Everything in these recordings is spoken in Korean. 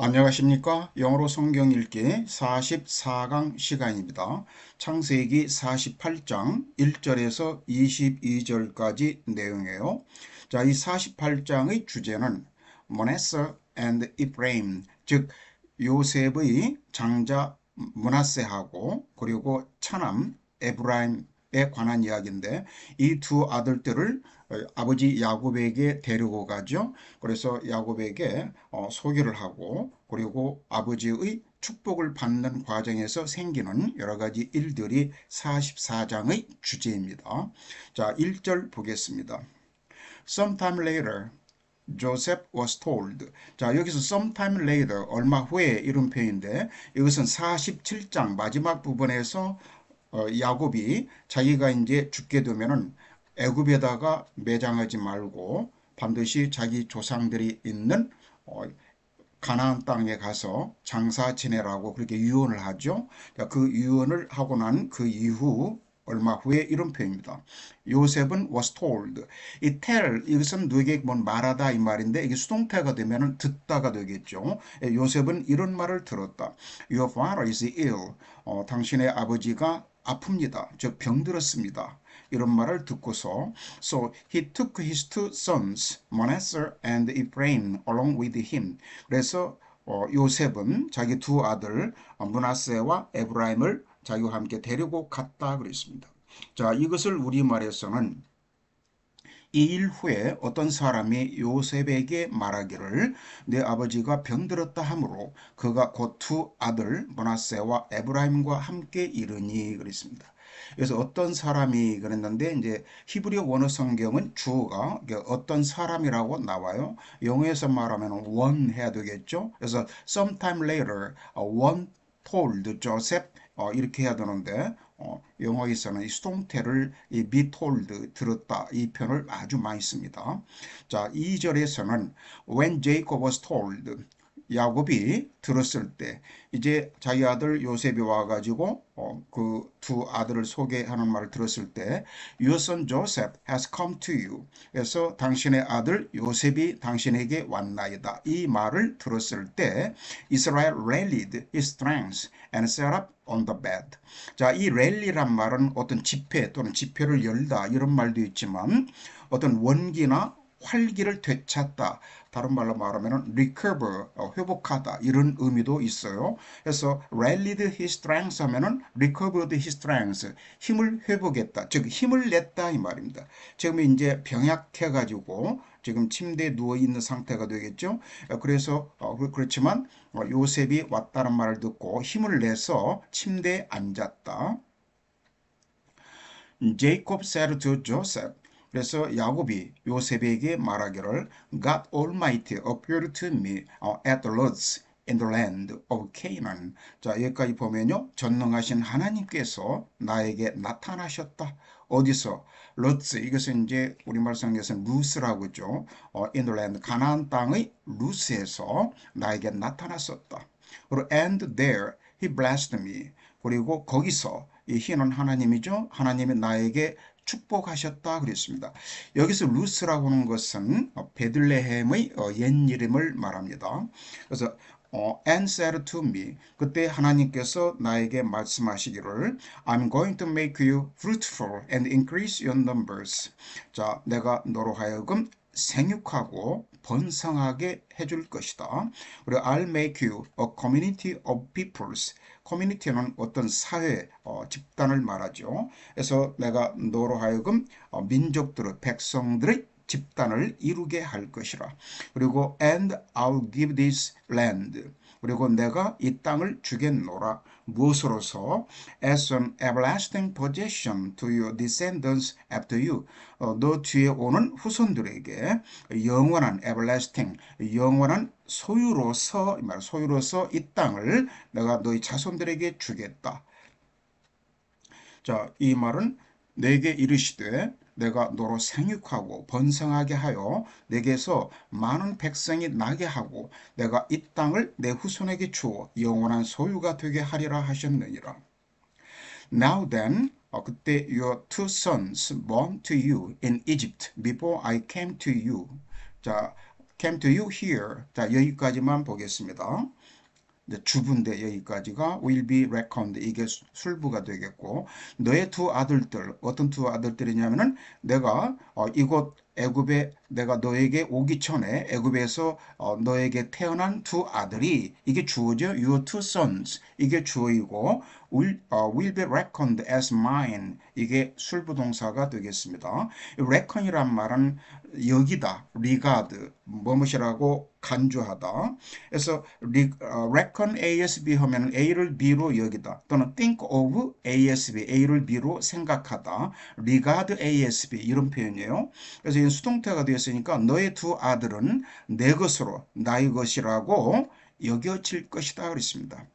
안녕하십니까? 영어로 성경 읽기 44강 시간입니다. 창세기 48장 1절에서 22절까지 내용이에요. 자, 이 48장의 주제는 모네세 and Ephraim, 즉 요셉의 장자 므낫세하고 그리고 차남 에브라임에 관한 이야기인데, 이 두 아들들을 아버지 야곱에게 데리고 가죠. 그래서 야곱에게 소개를 하고, 그리고 아버지의 축복을 받는 과정에서 생기는 여러 가지 일들이 44장의 주제입니다. 자, 1절 보겠습니다. Sometime later, Joseph was told. 자, 여기서 sometime later, 얼마 후에, 이런 표현인데, 이것은 47장 마지막 부분에서 야곱이 자기가 이제 죽게 되면은 애굽에다가 매장하지 말고 반드시 자기 조상들이 있는 어, 가나안 땅에 가서 장사 지내라고 그렇게 유언을 하죠. 그 유언을 하고 난 그 이후 얼마 후에 이런 표현입니다. 요셉은 was told. 이 tell, 이것은 누구에게 말하다 이 말인데, 이게 수동태가 되면 듣다가 되겠죠. 요셉은 이런 말을 들었다. Your father is ill. 당신의 아버지가 아픕니다. 즉 병들었습니다. 이런 말을 듣고서 So he took his two sons, Manasseh and Ephraim, along with him. 그래서 요셉은 자기 두 아들 므낫세와 에브라임을 자기와 함께 데리고 갔다 그랬습니다. 자, 이것을 우리말에서는 이 일 후에 어떤 사람이 요셉에게 말하기를 내 아버지가 병들었다 하므로 그가 곧 두 아들 므낫세와 에브라임과 함께 이르니 그랬습니다. 그래서 어떤 사람이 그랬는데, 이제 히브리어 원어 성경은 주어가 어떤 사람이라고 나와요. 영어에서 말하면 one 해야 되겠죠. 그래서 sometime later one told Joseph 이렇게 해야 되는데, 영어에서는 이 수동태를 이 be told, 들었다, 이 표현을 아주 많이 씁니다. 자, 2절에서는 when Jacob was told, 야곱이 들었을 때, 이제 자기 아들 요셉이 와가지고 그 두 아들을 소개하는 말을 들었을 때, Your son Joseph has come to you. 그래서 당신의 아들 요셉이 당신에게 왔나이다. 이 말을 들었을 때 Israel rallied his strength and sat up on the bed. 자, 이 rally란 말은 어떤 집회 또는 집회를 열다 이런 말도 있지만, 어떤 원기나 활기를 되찾다, 다른 말로 말하면 recover, 회복하다, 이런 의미도 있어요. 그래서 rallied his strength 하면은 recovered his strength, 힘을 회복했다, 즉 힘을 냈다 이 말입니다. 지금 이제 병약해 가지고 지금 침대에 누워 있는 상태가 되겠죠. 그래서 그렇지만 요셉이 왔다는 말을 듣고 힘을 내서 침대에 앉았다. Jacob said to Joseph. 그래서 야곱이 요셉에게 말하기를 God Almighty appeared to me at Luz in the land of Canaan. 자, 여기까지 보면요, 전능하신 하나님께서 나에게 나타나셨다. 어디서? 루츠, 이것은 이제 우리말 성경에서는 루스라고 하죠. in the land, 가나안 땅의 루스에서 나에게 나타났었다. 그리고 and there he blessed me. 그리고 거기서, 이 he는 하나님이죠. 하나님이 나에게 축복하셨다 그랬습니다. 여기서 루스라고 하는 것은 베들레헴의 옛 이름을 말합니다. 그래서 and said to me, 그때 하나님께서 나에게 말씀하시기를 I'm going to make you fruitful and increase your numbers. 자, 내가 너로 하여금 생육하고 번성하게 해줄 것이다. 그리고 I'll make you a community of peoples. 커뮤니티는 어떤 사회, 집단을 말하죠. 그래서 내가 너로 하여금 민족들의, 백성들의 집단을 이루게 할 것이라. 그리고 and I'll give this land. 그리고 내가 이 땅을 주겠노라. 무엇으로서? As an everlasting possession to your descendants after you. 너 뒤에 오는 후손들에게 영원한 everlasting, 영원한 소유로서, 소유로서 이 땅을 내가 너희 자손들에게 주겠다. 자, 이 말은 내게 이르시되 내가 너로 생육하고 번성하게 하여 내게서 많은 백성이 나게 하고 내가 이 땅을 내 후손에게 주어 영원한 소유가 되게 하리라 하셨느니라. Now then, 그때 your two sons born to you in Egypt before I came to you. 자, came to you here. 자, 여기까지만 보겠습니다. 주부인데 여기까지가 will be reckoned 이게 술부가 되겠고 너의 두 아들들 어떤 두 아들들이냐면은 내가 이곳 애굽에 내가 너에게 오기 전에 애굽에서 너에게 태어난 두 아들이 이게 주어죠. Your two sons 이게 주어이고 will be reckoned as mine 이게 술부동사가 되겠습니다. reckon이란 말은 여기다 regard 뭐뭐이라고 간주하다. 그래서 reckon ASB 하면 A를 B로 여기다 또는 think of ASB A를 B로 생각하다. regard ASB 이런 표현이에요. 그래서 이 수동태가 되었으니까 너의 두 아들은 내 것으로 나의 것이라고 여겨질 것이다 그랬습니다.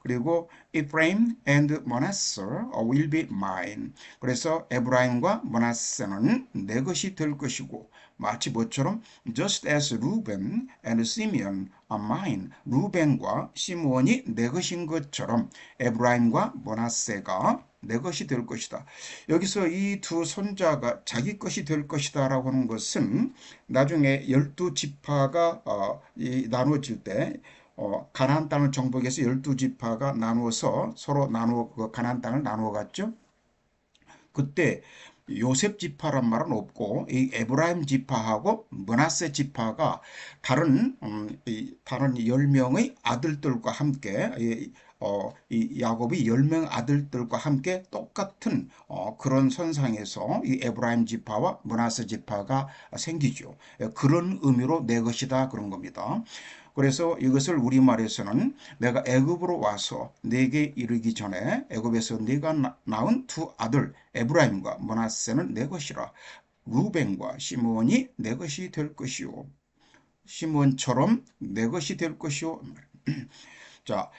그리고 Ephraim and Manasseh will be mine. 그래서 에브라임과 머나세는 내 것이 될 것이고 마치 뭐처럼 just as Reuben and Simeon are mine. 루벤과 시므온이 내 것인 것처럼 에브라임과 머나세가 내 것이 될 것이다. 여기서 이 두 손자가 자기 것이 될 것이다 라고 하는 것은 나중에 12지파가 나누어질 때 가나안 땅을 정복해서 12지파가 나누어서 서로 가나안 땅을 나누어 갔죠. 그때 요셉 지파란 말은 없고 이 에브라임 지파하고 므낫세 지파가 다른 10명의 아들들과 함께 이 야곱이 10명 아들들과 함께 똑같은 그런 선상에서 이 에브라임 지파와 므낫세 지파가 생기죠. 그런 의미로 내 것이다 그런 겁니다. 그래서 이것을 우리말에서는 내가 애굽으로 와서 내게 이르기 전에 애굽에서 네가 낳은 두 아들 에브라임과 므낫세는 내 것이라. 루벤과 시므온이 내 것이 될 것이요. 시므온처럼 내 것이 될 것이요. 자,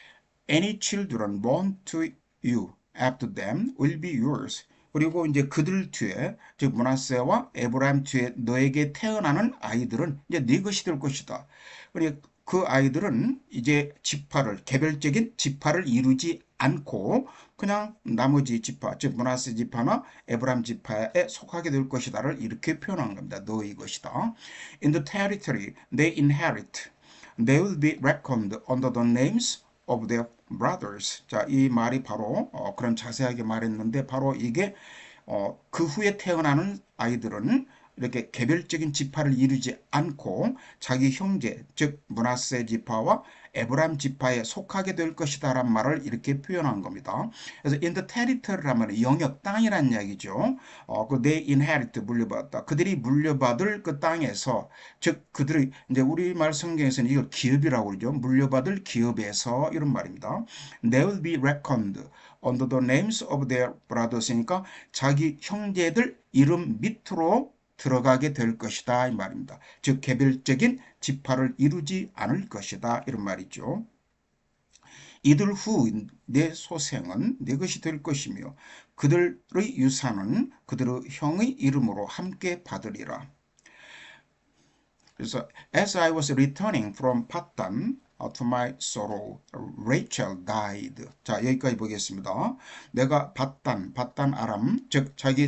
any children born to you after them will be yours. 그리고 이제 그들 뒤에 즉 므낫세와 에브라임 뒤에 너에게 태어나는 아이들은 이제 네 것이 될 것이다. 그러니까 그 아이들은 이제 지파를 개별적인 지파를 이루지 않고 그냥 나머지 지파 즉 므낫세 지파나 에브라임 지파에 속하게 될 것이다를 이렇게 표현한 겁니다. 너의 것이다. In the territory they inherit, they will be reckoned under the names of their brothers. 자, 이 말이 바로 그런 자세하게 말했는데 바로 이게 그 후에 태어나는 아이들은 이렇게 개별적인 지파를 이루지 않고 자기 형제 즉 므낫세 지파와 에브라임 지파에 속하게 될 것이다 라는 말을 이렇게 표현한 겁니다. 그래서 in the territory라면 영역 땅이란 이야기죠. 그 they inherit 물려받다. 그들이 물려받을 그 땅에서 즉 그들이 이제 우리말 성경에서는 이걸 기업이라고 그러죠. 물려받을 기업에서 이런 말입니다. They will be reckoned under the names of their brothers니까 자기 형제들 이름 밑으로 들어가게 될 것이다 이 말입니다. 즉 개별적인 지파를 이루지 않을 것이다 이런 말이죠. 이들 후 내 소생은 내 것이 될 것이며 그들의 유산은 그들의 형의 이름으로 함께 받으리라. 그래서 as I was returning from Patan to my sorrow, Rachel died. 자, 여기까지 보겠습니다. 내가 바단 아람, 즉 자기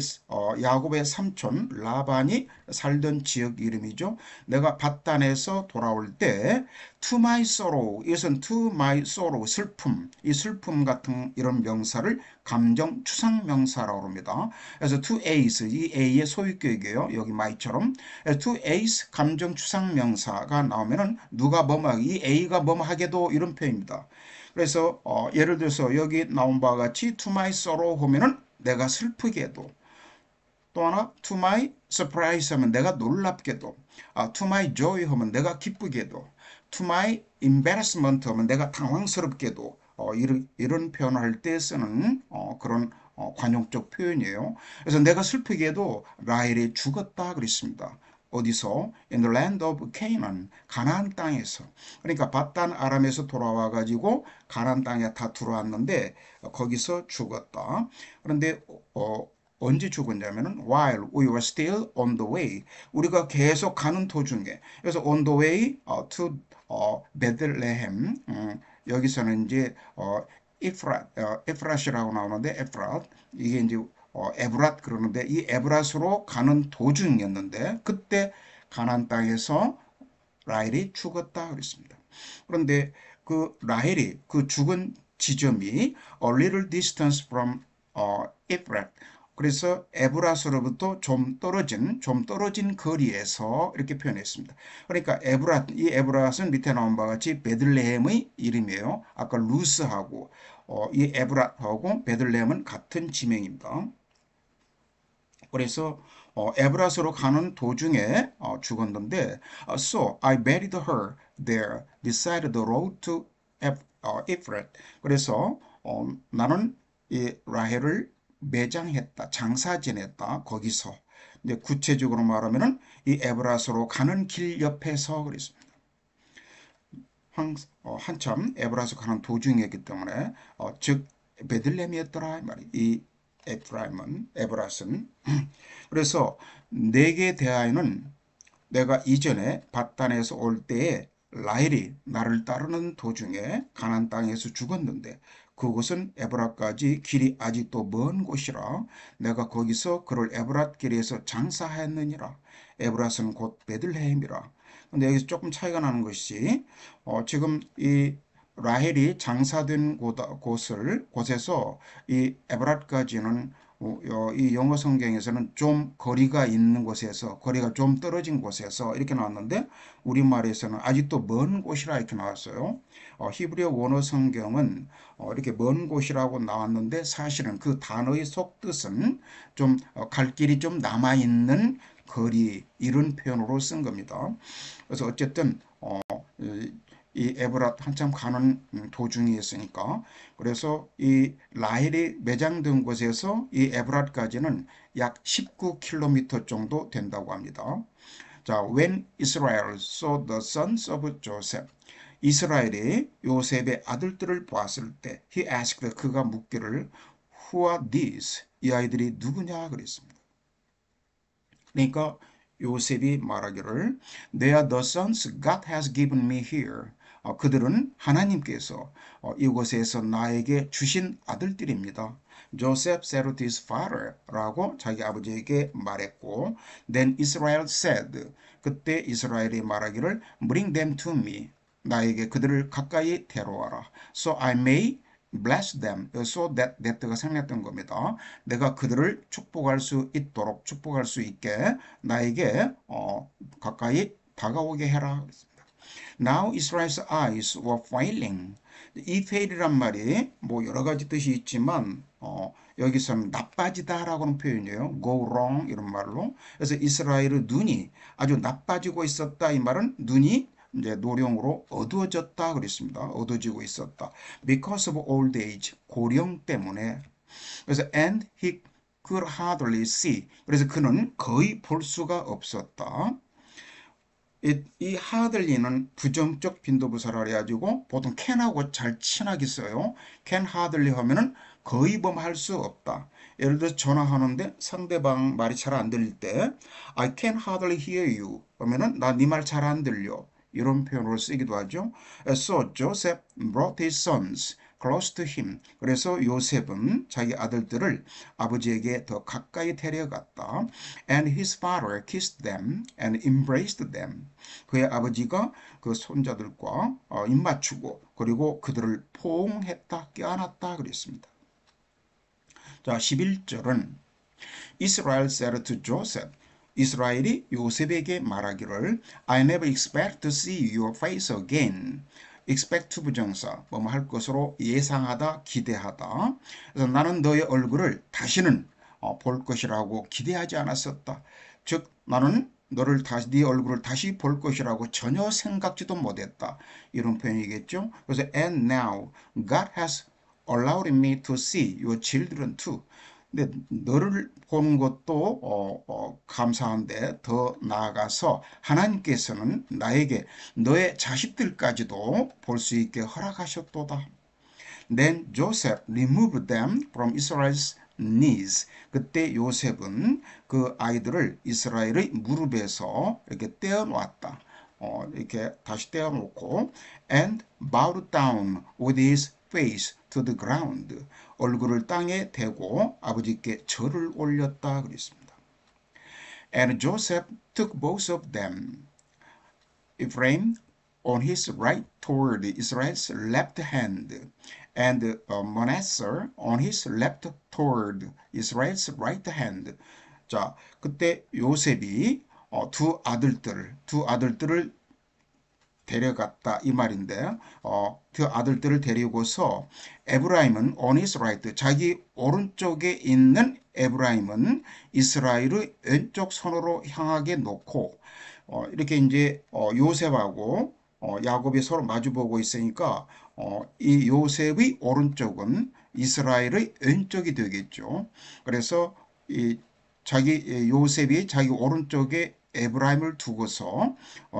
야곱의 삼촌 라반이 살던 지역 이름이죠. 내가 바단에서 돌아올 때 to my sorrow, 이것은 to my sorrow, 슬픔, 이 슬픔 같은 이런 명사를 감정 추상 명사라고 합니다. 그래서 to ace, 이 a의 소유격이에요. 여기 my처럼. to ace 감정 추상 명사가 나오면은 누가 뭐뭐 이 a가 뭐뭐 하게도 이런 표현입니다. 그래서 예를 들어서 여기 나온 바와 같이 to my sorrow 하면은 내가 슬프게도, 또 하나 to my surprise 하면 내가 놀랍게도, to my joy 하면 내가 기쁘게도, to my embarrassment 하면 내가 당황스럽게도 이런 표현을 할 때 쓰는 그런 관용적 표현이에요. 그래서 내가 슬프게도 라헬이 죽었다 그랬습니다. 어디서? In the land of Canaan, 가나안 땅에서. 그러니까 바단 아람에서 돌아와 가지고 가나안 땅에 다 들어왔는데 거기서 죽었다. 그런데 언제 죽었냐면은 while we were still on the way. 우리가 계속 가는 도중에. 그래서 on the way to Bethlehem. 여기서는 이제 에프랏이라고 나오는데 에프랏 이게 이제 에브랏 그러는데 이 에브랏으로 가는 도중이었는데 그때 가나안 땅에서 라헬이 죽었다 그랬습니다. 그런데 그 라헬이 그 죽은 지점이 a little distance from Ephrat. 그래서 에브라스로부터 좀 떨어진 거리에서 이렇게 표현했습니다. 그러니까 이 에브라스는 밑에 나온 바와 같이 베들레헴의 이름이에요. 아까 루스하고 이 에브라하고 베들레헴은 같은 지명입니다. 그래서 에브라스로 가는 도중에 죽었는데 So I buried her there beside the road to Ephrat. 그래서 나는 이 라헬을 매장했다, 장사 지냈다 거기서. 이제 구체적으로 말하면은 이 에브라스로 가는 길 옆에서 그랬습니다. 한참 에브라스 가는 도중이었기 때문에 즉 베들레헴이었더라 말이 이 에브라스는 그래서 내게 대하여는 내가 이전에 바단에서 올 때에 라헬이 나를 따르는 도중에 가나안 땅에서 죽었는데 그곳은 에브라까지 길이 아직도 먼 곳이라 내가 거기서 그를 에브라 길에서 장사하였느니라. 에브라스는 곧 베들레헴이라. 근데 여기서 조금 차이가 나는 것이 지금 이 라헬이 장사된 곳에서 이 에브랏까지는 이 영어 성경에서는 좀 거리가 있는 곳에서 거리가 좀 떨어진 곳에서 이렇게 나왔는데 우리말에서는 아직도 먼 곳이라 이렇게 나왔어요. 히브리어 원어 성경은 이렇게 먼 곳이라고 나왔는데 사실은 그 단어의 속뜻은 좀 갈 길이 좀 남아있는 거리 이런 표현으로 쓴 겁니다. 그래서 어쨌든 이 에브랏 한참 가는 도중이었으니까 그래서 이 라헬이 매장된 곳에서 이 에브랏까지는 약 19km 정도 된다고 합니다. 자, when Israel saw the sons of Joseph, 이스라엘이 요셉의 아들들을 보았을 때, he asked, 그가 묻기를, who are these? 이 아이들이 누구냐 그랬습니다. 그러니까 요셉이 말하기를 They are the sons God has given me here. 그들은 하나님께서 이곳에서 나에게 주신 아들들입니다. Joseph said to his father 라고 자기 아버지에게 말했고 Then Israel said 그때 이스라엘이 말하기를 Bring them to me. 나에게 그들을 가까이 데려와라. So I may bless them, so that가 생략된 겁니다. 내가 그들을 축복할 수 있도록 축복할 수 있게 나에게 가까이 다가오게 해라. Now Israel's eyes were failing. 이 fail이란 말이 뭐 여러 가지 뜻이 있지만 여기서는 나빠지다라고는 표현이에요. go wrong 이런 말로. 그래서 이스라엘의 눈이 아주 나빠지고 있었다. 이 말은 눈이 이제 노령으로 어두워졌다 그랬습니다. 어두워지고 있었다. Because of old age, 고령 때문에. 그래서 and he could hardly see. 그래서 그는 거의 볼 수가 없었다. 이 hardly는 부정적 빈도부사라 해가지고 보통 can하고 잘 친하게 써요. can hardly 하면은 거의 할 수 없다. 예를 들어서 전화하는데 상대방 말이 잘 안 들릴 때 I can hardly hear you 하면은 나 네 말 잘 안 들려. 이런 표현으로 쓰기도 하죠. So Joseph brought his sons close to him. 그래서 요셉은 자기 아들들을 아버지에게 더 가까이 데려갔다. And his father kissed them and embraced them. 그의 아버지가 그 손자들과 입맞추고 그리고 그들을 포옹했다, 껴안았다 그랬습니다. 자, 11절은 Israel said to Joseph. 이스라엘이 요셉에게 말하기를 I never expect to see your face again. expect to 부정사, 뭐뭐 할 것으로 예상하다, 기대하다. 그래서 나는 너의 얼굴을 다시는 볼 것이라고 기대하지 않았었다. 즉 나는 네 얼굴을 다시 볼 것이라고 전혀 생각지도 못했다. 이런 표현이겠죠. 그래서 and now God has allowed me to see your children too. 근데 너를 보는 것도 감사한데 더 나아가서 하나님께서는 나에게 너의 자식들까지도 볼 수 있게 허락하셨도다. Then Joseph removed them from Israel's knees. 그때 요셉은 그 아이들을 이스라엘의 무릎에서 이렇게 떼어놓았다. 이렇게 다시 떼어놓고 and bowed down with his face to the ground. 얼굴을 땅에 대고 아버지께 절을 올렸다 그랬습니다. And Joseph took both of them. Ephraim on his right toward Israel's left hand, and Manasseh on his left toward Israel's right hand. 자, 그때 요셉이 두 아들들을 데려갔다 이 말인데 그 아들들을 데리고서 에브라임은 on his right 자기 오른쪽에 있는 에브라임은 이스라엘의 왼쪽 손으로 향하게 놓고 이렇게 이제 요셉하고 야곱이 서로 마주보고 있으니까 이 요셉의 오른쪽은 이스라엘의 왼쪽이 되겠죠. 그래서 이 요셉이 자기 오른쪽에 에브라임을 두고서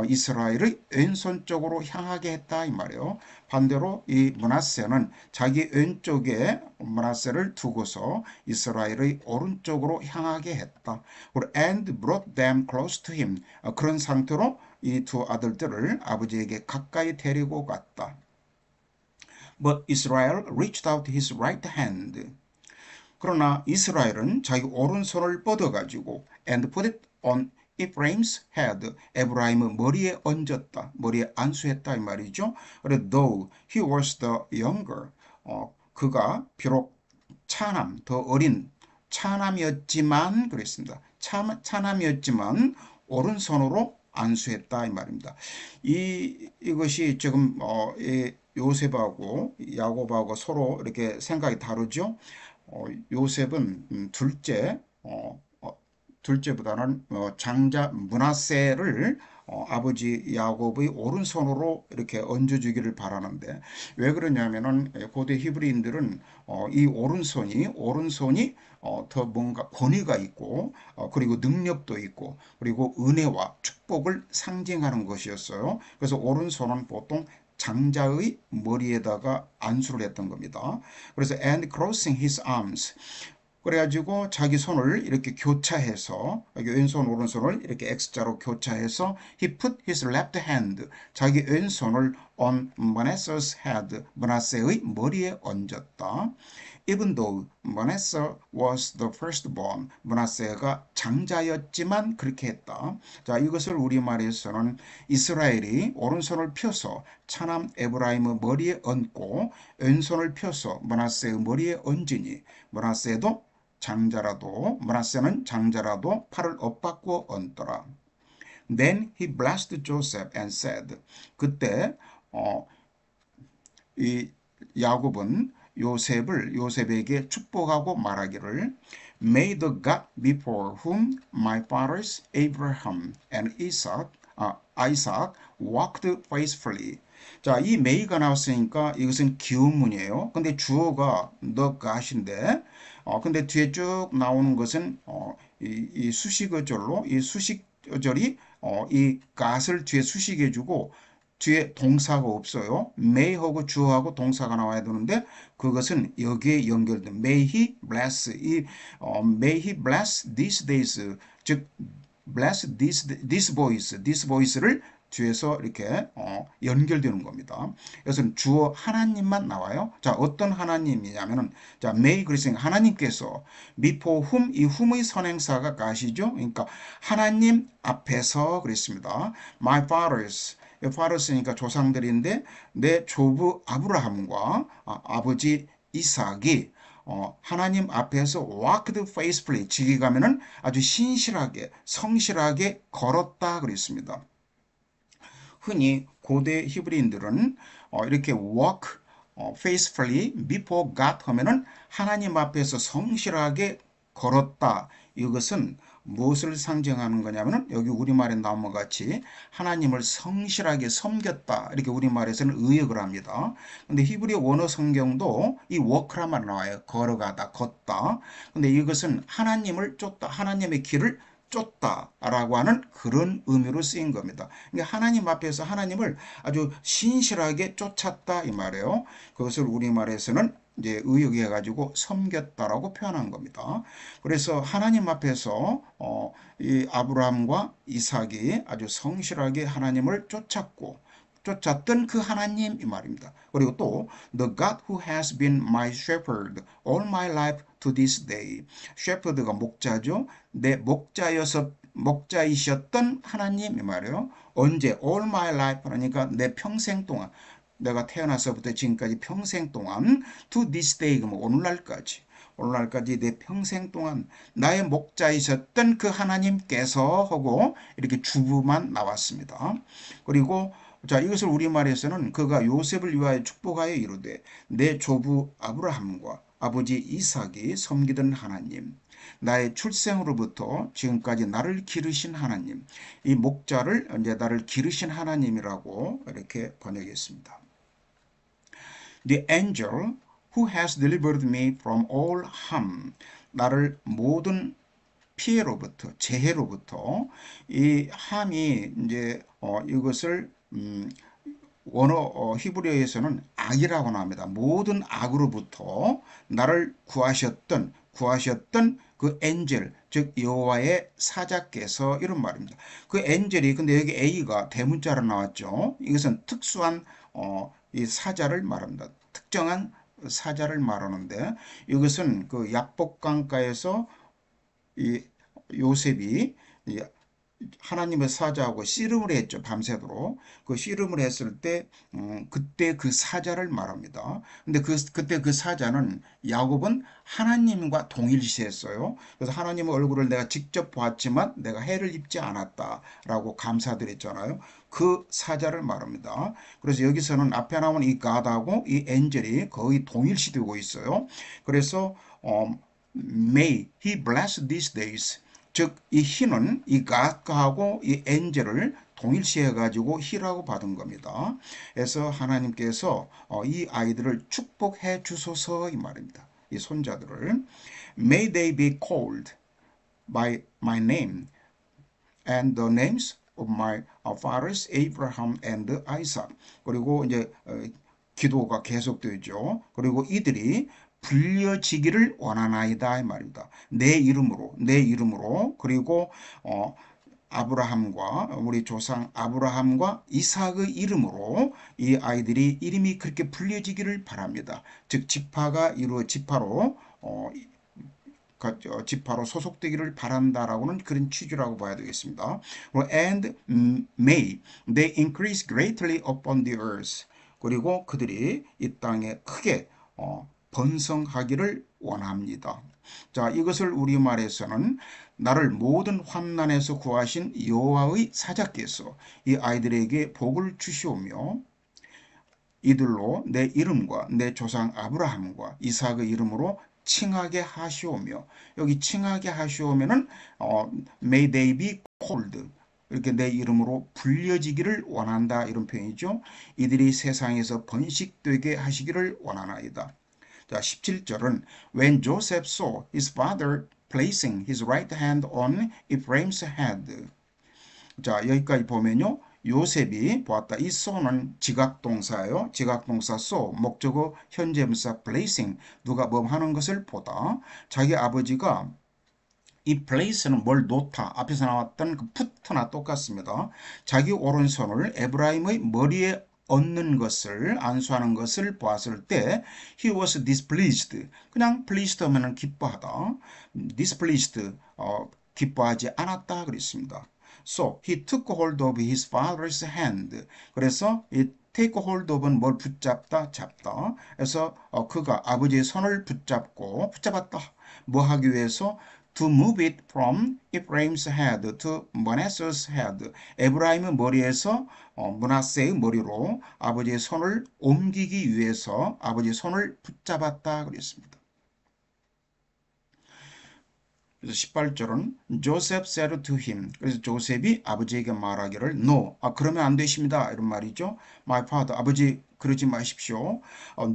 이스라엘의 왼손 쪽으로 향하게 했다 이 말이에요. 반대로 이 므낫세는 자기 왼쪽에 므낫세를 두고서 이스라엘의 오른쪽으로 향하게 했다. And brought them close to him. 그런 상태로 이 두 아들들을 아버지에게 가까이 데리고 갔다. But Israel reached out his right hand. 그러나 이스라엘은 자기 오른손을 뻗어가지고 and put it on Ephraim's head, 에브라임의 머리에 얹었다. 머리에 안수했다 이 말이죠. 그래서 though he was the younger, 그가 비록 더 어린 차남이었지만 그랬습니다. 차남이었지만 오른손으로 안수했다 이 말입니다. 이것이 지금 요셉하고 야곱하고 서로 이렇게 생각이 다르죠. 요셉은 둘째보다는 장자 므낫세를 아버지 야곱의 오른손으로 이렇게 얹어주기를 바라는데 왜 그러냐면은 고대 히브리인들은 이 오른손이 더 뭔가 권위가 있고 그리고 능력도 있고 그리고 은혜와 축복을 상징하는 것이었어요. 그래서 오른손은 보통 장자의 머리에다가 안수를 했던 겁니다. 그래서 and crossing his arms 그래가지고 자기 손을 이렇게 교차해서 왼손 오른손을 이렇게 X자로 교차해서 he put his left hand 자기 왼손을 on Manasseh's head 므낫세의 머리에 얹었다. Even though Manasseh was the firstborn 므낫세가 장자였지만 그렇게 했다. 자, 이것을 우리말에서는 이스라엘이 오른손을 펴서 차남 에브라임의 머리에 얹고 왼손을 펴서 므낫세의 머리에 얹으니 므낫세도 므낫세는 장자라도 팔을 엇바꾸어 얹더라. Then he blessed Joseph and said, 그때 이 야곱은 요셉에게 축복하고 말하기를 May the God before whom my fathers Abraham and Isaac walked faithfully. 자, 이 may가 나왔으니까 이것은 기원문이에요. 근데 주어가 the God인데 근데 뒤에 쭉 나오는 것은 이 수식어절로 이 수식어절이 이 God을 뒤에 수식해주고 뒤에 동사가 없어요. may하고 주어하고 동사가 나와야 되는데 그것은 여기에 연결된 may he bless may he bless these days 즉 bless this voice를 뒤에서 이렇게 연결되는 겁니다. 그래서 주어 하나님만 나와요. 자, 어떤 하나님이냐면은 자, may 그랬으니까 하나님께서 before whom 이 whom의 선행사가 가시죠. 그러니까 하나님 앞에서 그랬습니다. My fathers니까 조상들인데 내 조부 아브라함과 아버지 이삭이 하나님 앞에서 walked faithfully 지기 가면은 아주 신실하게 성실하게 걸었다 그랬습니다. 흔히 고대 히브리인들은 이렇게 walk faithfully before God 하면은 하나님 앞에서 성실하게 걸었다. 이것은 무엇을 상징하는 거냐면은 여기 우리말에 나온 것 같이 하나님을 성실하게 섬겼다. 이렇게 우리말에서는 의역을 합니다. 근데 히브리 원어 성경도 이 walk란 말 나와요. 걸어가다, 걷다. 근데 이것은 하나님을 쫓다, 하나님의 길을 쫓다라고 하는 그런 의미로 쓰인 겁니다. 그러니까 하나님 앞에서 하나님을 아주 신실하게 쫓았다 이 말이에요. 그것을 우리말에서는 이제 의역해 가지고 섬겼다라고 표현한 겁니다. 그래서 하나님 앞에서 이 아브라함과 이삭이 아주 성실하게 하나님을 쫓았던 그 하나님 이 말입니다. 그리고 또 The God who has been my shepherd all my life to this day. shepherd가 목자죠. 내 목자여서 목자이셨던 하나님 이 말이에요. 언제? All my life 그러니까 내 평생 동안 내가 태어나서부터 지금까지 평생 동안 to this day 그러면 오늘날까지 내 평생 동안 나의 목자이셨던 그 하나님께서 하고 이렇게 주부만 나왔습니다. 그리고 자 이것을 우리말에서는 그가 요셉을 위하여 축복하여 이르되 내 조부 아브라함과 아버지 이삭이 섬기던 하나님 나의 출생으로부터 지금까지 나를 기르신 하나님 이 목자를 이제 나를 기르신 하나님이라고 이렇게 번역했습니다. The angel who has delivered me from all harm 나를 모든 피해로부터 재해로부터 이 함이 이제 이것을 원어 히브리어에서는 악이라고 합니다. 모든 악으로부터 나를 구하셨던 그 엔젤 즉 여호와의 사자께서 이런 말입니다. 그 엔젤이 근데 여기 A가 대문자로 나왔죠. 이것은 특수한 이 사자를 말합니다. 특정한 사자를 말하는데 이것은 그 약복강가에서 이 요셉이 하나님의 사자하고 씨름을 했죠. 밤새도록 그 씨름을 했을 때 그때 그 사자를 말합니다. 근데 그때 그 사자는 야곱은 하나님과 동일시했어요. 그래서 하나님의 얼굴을 내가 직접 보았지만 내가 해를 입지 않았다라고 감사드렸잖아요. 그 사자를 말합니다. 그래서 여기서는 앞에 나온 이 God하고 이 엔젤이 거의 동일시되고 있어요. 그래서 May he bless these days. 즉 이 he는 이 God하고 이 엔젤을 동일시해 가지고 he라고 받은 겁니다. 그래서 하나님께서 이 아이들을 축복해 주소서 이 말입니다. 이 손자들을 May they be called by my name and the names of my fathers Abraham and Isaac. 그리고 이제 기도가 계속되죠. 그리고 이들이 불려지기를 원하나이다 이 말입니다. 내 이름으로 그리고 아브라함과 우리 조상 아브라함과 이삭의 이름으로 이 아이들이 이름이 그렇게 불려지기를 바랍니다. 즉 지파가 이루어 지파로 소속되기를 바란다라고는 그런 취지라고 봐야 되겠습니다. And may they increase greatly upon the earth. 그리고 그들이 이 땅에 크게 번성하기를 원합니다. 자, 이것을 우리말에서는 나를 모든 환난에서 구하신 여호와의 사자께서 이 아이들에게 복을 주시오며 이들로 내 이름과 내 조상 아브라함과 이삭의 이름으로 칭하게 하시오며 여기 칭하게 하시오면은 may they be called 이렇게 내 이름으로 불려지기를 원한다 이런 표현이죠. 이들이 세상에서 번식되게 하시기를 원하나이다. 자, 17절은 When Joseph saw his father placing his right hand on Ephraim's head. 자, 여기까지 보면요. 요셉이 보았다. 이 so는 지각동사예요. 지각동사 so, 목적어 현재분사 placing, 누가 뭐 하는 것을 보다. 자기 아버지가 이 place는 뭘 놓다. 앞에서 나왔던 그 put나 똑같습니다. 자기 오른손을 에브라임의 머리에 얻는 것을 안수하는 것을 보았을 때 he was displeased. 그냥 pleased 하면 기뻐하다. displeased 기뻐하지 않았다 그랬습니다. So he took hold of his father's hand. 그래서 이 take hold of는 뭘 붙잡다 잡다. 그래서 그가 아버지의 손을 붙잡았다. 뭐 하기 위해서 to move it from Ephraim's head to Manasseh's head. 에브라임의 머리에서 므낫세의 머리로 아버지의 손을 옮기기 위해서 아버지의 손을 붙잡았다 그랬습니다. 그래서 18절은 Joseph said to him. 그래서 조셉이 아버지에게 말하기를 No, 그러면 안 되십니다. 이런 말이죠. My father, 아버지 그러지 마십시오.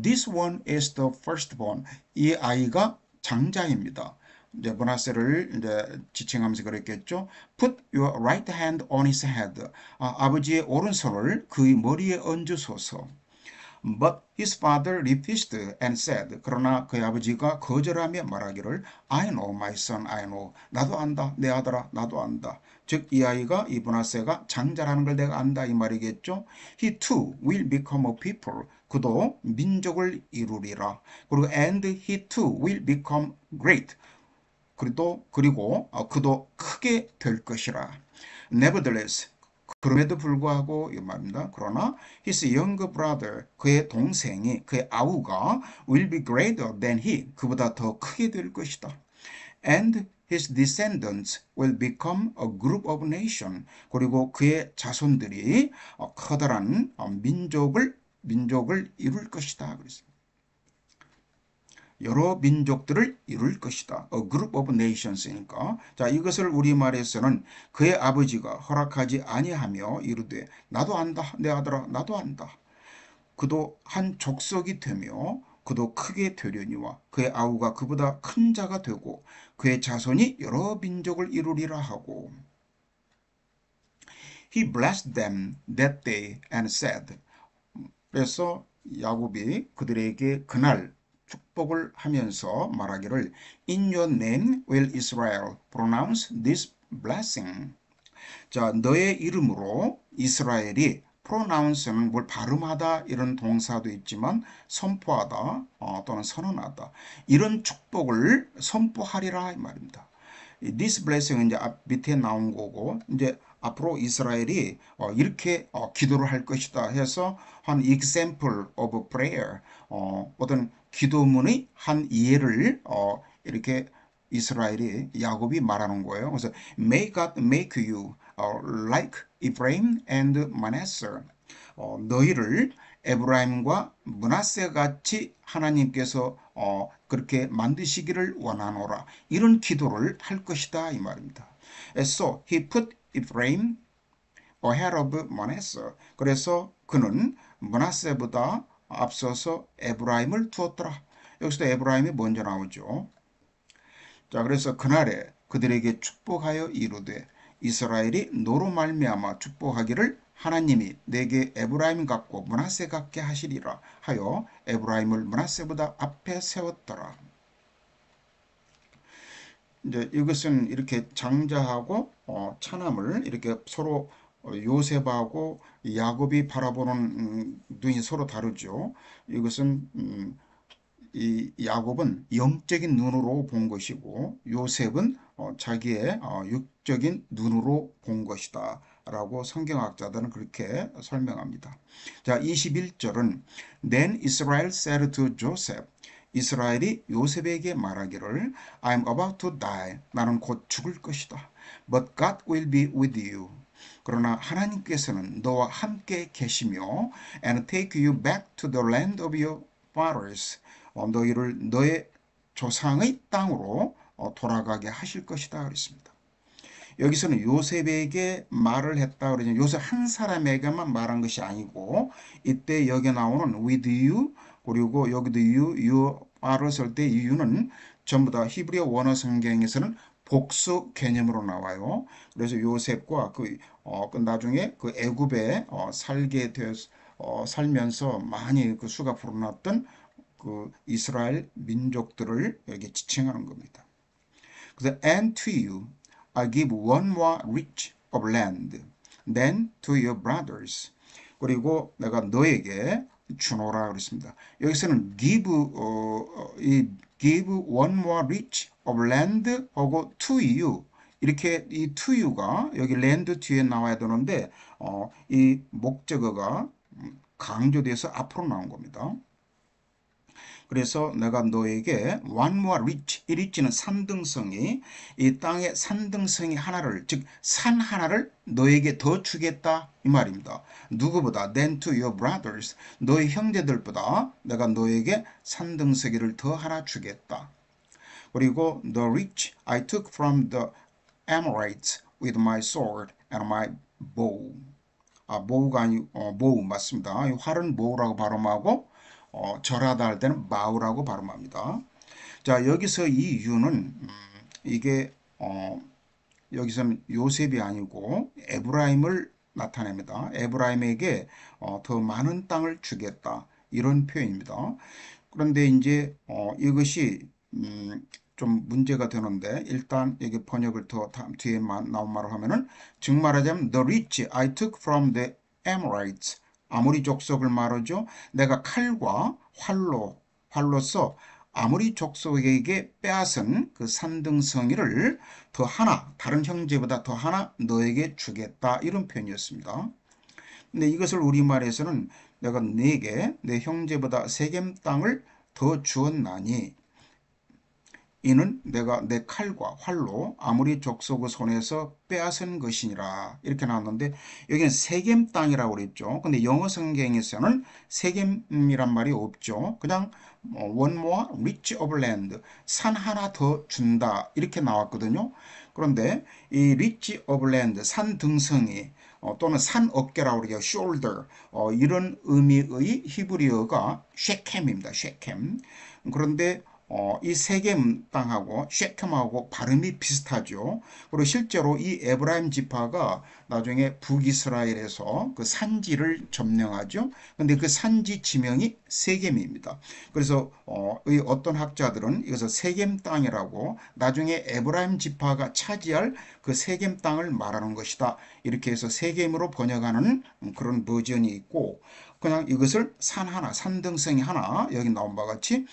This one is the firstborn. 이 아이가 장자입니다. 이제 므낫세를 이제 지칭하면서 그랬겠죠. Put your right hand on his head. 아버지의 오른손을 그의 머리에 얹으소서. But his father refused and said. 그러나 그의 아버지가 거절하며 말하기를 I know my son, I know. 나도 안다. 내 아들아, 나도 안다. 즉 이 아이가 이 므낫세가 장자라는 걸 내가 안다 이 말이겠죠. He too will become a people. 그도 민족을 이루리라. 그리고 and he too will become great. 그리고 그도 크게 될 것이라. Nevertheless, 그럼에도 불구하고 이 말입니다. 그러나 his younger brother, 그의 동생이, 그의 아우가 will be greater than he, 그보다 더 크게 될 것이다. And his descendants will become a group of nation. 그리고 그의 자손들이 커다란 민족을 이룰 것이다. 그랬습니다. 여러 민족들을 이룰 것이다. A group of nations이니까. 자, 이것을 우리말에서는 그의 아버지가 허락하지 아니하며 이르되 나도 안다. 내 아들아 나도 안다. 그도 한 족속이 되며 그도 크게 되려니와 그의 아우가 그보다 큰 자가 되고 그의 자손이 여러 민족을 이루리라 하고 He blessed them that day and said. 그래서 야곱이 그들에게 그날 축복을 하면서 말하기를 In your name will Israel pronounce this blessing. 자, 너의 이름으로 이스라엘이 pronounce는 뭘 발음하다 이런 동사도 있지만 선포하다 또는 선언하다 이런 축복을 선포하리라 이 말입니다. This blessing은 이제 밑에 나온 거고 이제 앞으로 이스라엘이 이렇게 기도를 할 것이다 해서 한 example of prayer 어떤 기도문의 한 예를 이렇게 이스라엘이 야곱이 말하는 거예요. 그래서 May God make you like Ephraim and Manasseh. 너희를 에브라임과 므낫세 같이 하나님께서 그렇게 만드시기를 원하노라. 이런 기도를 할 것이다 이 말입니다. So he put Ephraim ahead of Manasseh. 그래서 그는 므낫세보다 앞서서 에브라임을 두었더라. 여기서도 에브라임이 먼저 나오죠. 자, 그래서 그날에 그들에게 축복하여 이르되 이스라엘이 너로 말미암아 축복하기를 하나님이 내게 에브라임 같고 므낫세 같게 하시리라 하여 에브라임을 므낫세보다 앞에 세웠더라. 이제 이것은 이렇게 장자하고 차남을 이렇게 서로 요셉하고 야곱이 바라보는 눈이 서로 다르죠. 이것은 이 야곱은 영적인 눈으로 본 것이고 요셉은 자기의 육적인 눈으로 본 것이다 라고 성경학자들은 그렇게 설명합니다. 자, 21절은 Then Israel said to Joseph. 이스라엘이 요셉에게 말하기를 I'm about to die. 나는 곧 죽을 것이다. But God will be with you. 그러나 하나님께서는 너와 함께 계시며 and take you back to the land of your fathers. 너희를 너의 조상의 땅으로 돌아가게 하실 것이다 그랬습니다. 여기서는 요셉에게 말을 했다 그러죠. 요셉 한 사람에게만 말한 것이 아니고 이때 여기 나오는 with you 그리고 여기도 you are 쓸 때 you는 전부 다 히브리어 원어 성경에서는 복수 개념으로 나와요. 그래서 요셉과 그 나중에 그 애굽에 살면서 많이 그 수가 불어났던 그 이스라엘 민족들을 여기 지칭하는 겁니다. 그래서 and to you I give one more reach of land than to your brothers. 그리고 내가 너에게 주노라 그랬습니다. 여기서는 give one more reach of land 하고 to you 이렇게 이 to you가 여기 land 뒤에 나와야 되는데 이 목적어가 강조돼서 앞으로 나온 겁니다. 그래서 내가 너에게 one more rich, 이 rich는 산등성이 이 땅의 산등성이 하나를 즉 산 하나를 너에게 더 주겠다 이 말입니다. 누구보다 than to your brothers, 너의 형제들보다 내가 너에게 산등성이를 더 하나 주겠다. 그리고 the rich I took from the Amorites with my sword and my bow. bow가 아니 bow 맞습니다. 활은 bow라고 발음하고 절하다 할 때는 마우라고 발음합니다. 자, 여기서 이 유는 이게 여기서는 요셉이 아니고 에브라임을 나타냅니다. 에브라임에게 더 많은 땅을 주겠다 이런 표현입니다. 그런데 이제 이것이 좀 문제가 되는데 일단 여기 번역을 더 뒤에 나온 말을 하면은 즉 말하자면 the rich I took from the Amorites 아모리 족속을 말하죠. 내가 칼과 활로써 아모리 족속에게 빼앗은 그 산등성이를 더 하나, 다른 형제보다 더 하나 너에게 주겠다, 이런 표현이었습니다. 근데 이것을 우리말에서는 내가 네게 내 형제보다 세겜 땅을 더 주었나니 이는 내가 내 칼과 활로 아모리 족속의 손에서 빼앗은 것이니라, 이렇게 나왔는데 여기는 세겜 땅이라고 그랬죠. 근데 영어 성경에서는 세겜이란 말이 없죠. 그냥 one more rich of land, 산 하나 더 준다, 이렇게 나왔거든요. 그런데 이 rich of land, 산 등성이 또는 산 어깨라고 그러죠. shoulder, 이런 의미의 히브리어가 쉐켐입니다. 쉐켐. 그런데 이 세겜 땅하고 쉐켐하고 발음이 비슷하죠. 그리고 실제로 이 에브라임 지파가 나중에 북이스라엘에서 그 산지를 점령하죠. 근데 그 산지 지명이 세겜입니다. 그래서 이 어떤 학자들은 이것을 세겜 땅이라고, 나중에 에브라임 지파가 차지할 그 세겜 땅을 말하는 것이다, 이렇게 해서 세겜으로 번역하는 그런 버전이 있고, 그냥 이것을 산 하나, 산등성이 하나, 여기 나온 바와 같이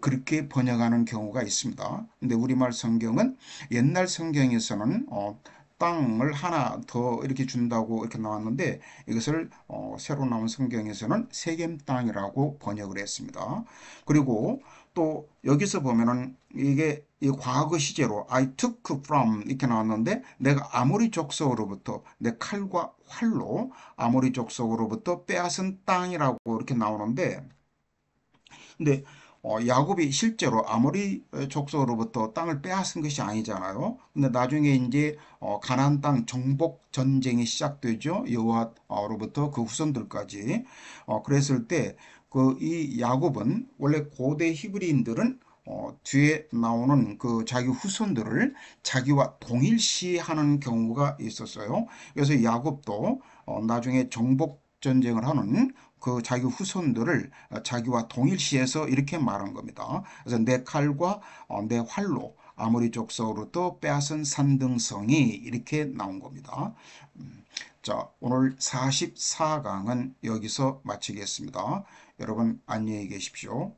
그렇게 번역하는 경우가 있습니다. 근데 우리말 성경은, 옛날 성경에서는 땅을 하나 더 이렇게 준다고 이렇게 나왔는데, 이것을 새로 나온 성경에서는 세겜 땅이라고 번역을 했습니다. 그리고 또 여기서 보면은 이게 이 과거 시제로 I took from 이렇게 나왔는데, 내가 아모리 족속으로부터 내 칼과 활로 아모리 족속으로부터 빼앗은 땅이라고 이렇게 나오는데, 근데 야곱이 실제로 아모리 족속으로부터 땅을 빼앗은 것이 아니잖아요. 근데 나중에 이제 가나안 땅 정복 전쟁이 시작되죠. 여호와로부터 그 후손들까지. 그랬을 때 그 이 야곱은, 원래 고대 히브리인들은 뒤에 나오는 그 자기 후손들을 자기와 동일시하는 경우가 있었어요. 그래서 야곱도 나중에 정복 전쟁을 하는 그 자기 후손들을 자기와 동일시해서 이렇게 말한 겁니다. 그래서 내 칼과 내 활로 아모리 족속으로부터 빼앗은 산등성이, 이렇게 나온 겁니다. 자, 오늘 44강은 여기서 마치겠습니다. 여러분 안녕히 계십시오.